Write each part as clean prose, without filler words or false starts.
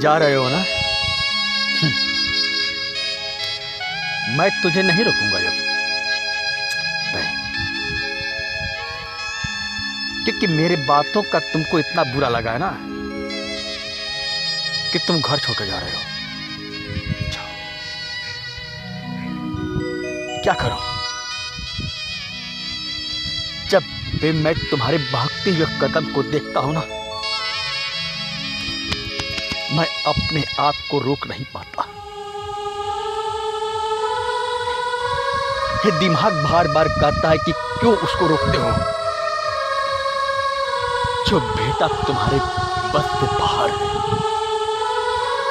जा रहे हो ना? मैं तुझे नहीं रोकूंगा अब, नहीं, क्योंकि मेरे बातों का तुमको इतना बुरा लगा है ना कि तुम घर छोड़कर जा रहे हो। जाओ। क्या करो? जब भी मैं तुम्हारे भागते हुए कदम को देखता हूं ना, मैं अपने आप को रोक नहीं पाता। ये दिमाग बार बार कहता है कि क्यों उसको रोकते हो, जो बेटा तुम्हारे बस से बाहर है,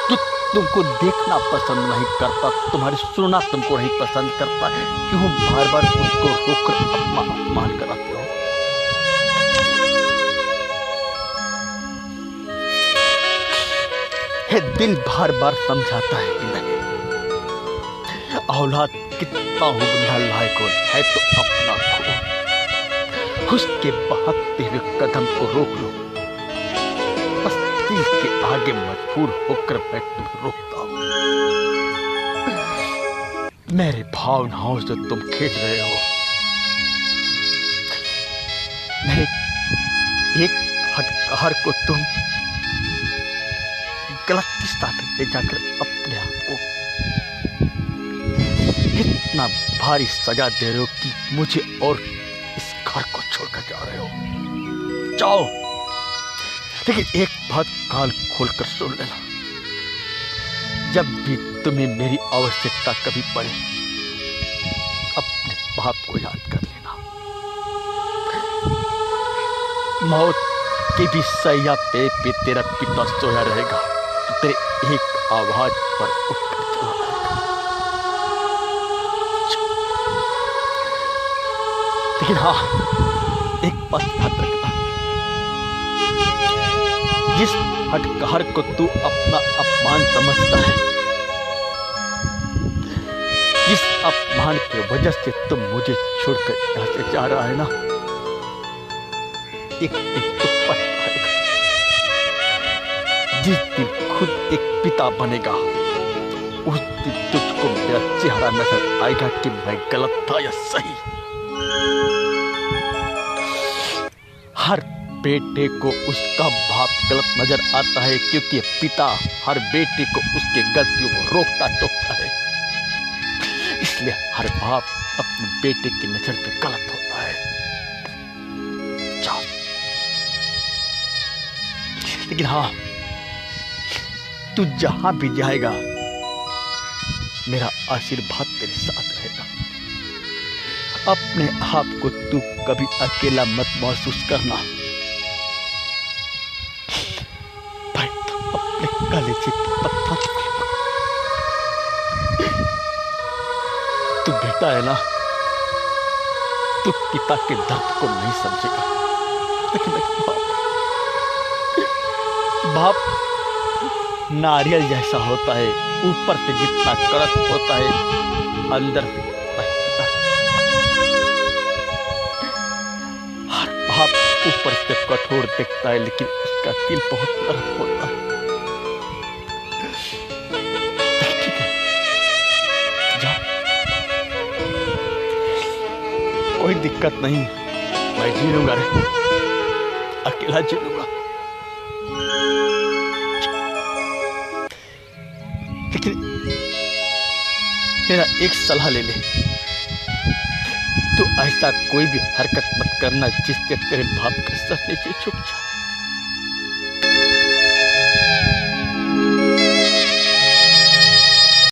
जो तुमको देखना पसंद नहीं करता, तुम्हारे सुनना तुमको नहीं पसंद करता, क्यों बार बार उसको रोककर अपमान कराते हो? ये दिल बार बार समझाता है कि नहीं, औलाद कितना उगना लायक है तो अपना खो, उसके भागते हुए कदम को रोक लो। बस दिल के आगे मजबूर होकर मैं तुम्हें रोकता हूं। मेरे भावनाओं से तुम खेल रहे हो। मेरे एक हटकार को तुम गलत दिशा में ले जाकर अपने आप को इतना भारी सजा दे रहे हो कि मुझे और इस घर को छोड़कर जा रहे हो। जाओ, लेकिन एक बात कान खोलकर सुन लेना, जब भी तुम्हें मेरी आवश्यकता कभी पड़े, अपने बाप को याद कर लेना। मौत की भी सैया पे तेरा पिता सोया रहेगा, तो तेरे एक आवाज पर उठकर चला आएगा। लेकिन हाँ, एक बात याद रखना, जिस हटकार को तू अपना अपमान समझता है, जिस अपमान की वजह से तुम मुझे छोड़कर यहाँ से जा रहा है ना, एक दिन तो पछताएगा। जिस दिन खुद एक पिता बनेगा, उस दिन तुझको मेरा चेहरा नजर आएगा कि मैं गलत था या सही। हर बेटे को उसका बाप गलत नजर आता है, क्योंकि पिता हर बेटे को उसके गलतियों को रोकता टोकता है। इसलिए हर बाप अपने बेटे की नजर पे गलत होता है। जाओ, लेकिन हाँ, तू जहां भी जाएगा, मेरा आशीर्वाद तेरे साथ रहेगा। अपने आप को तू कभी अकेला मत महसूस करना। भाई, तू अपने गले से पत्थर, तू बेटा है ना, तू पिता के दर्द को नहीं समझेगा, लेकिन बाप नारियल जैसा होता है, ऊपर से जितना कड़क होता है, अंदर से हर बाप ऊपर से कठोर दिखता है, लेकिन उसका दिल बहुत नरम होता है। ठीक है, जा, कोई दिक्कत नहीं, मैं जी लूंगा रे, अकेला जी लूंगा। लेकिन मेरा एक सलाह ले ले, तो ऐसा कोई भी हरकत मत करना जिससे तेरे बाप का सर नीचे झुक जाए।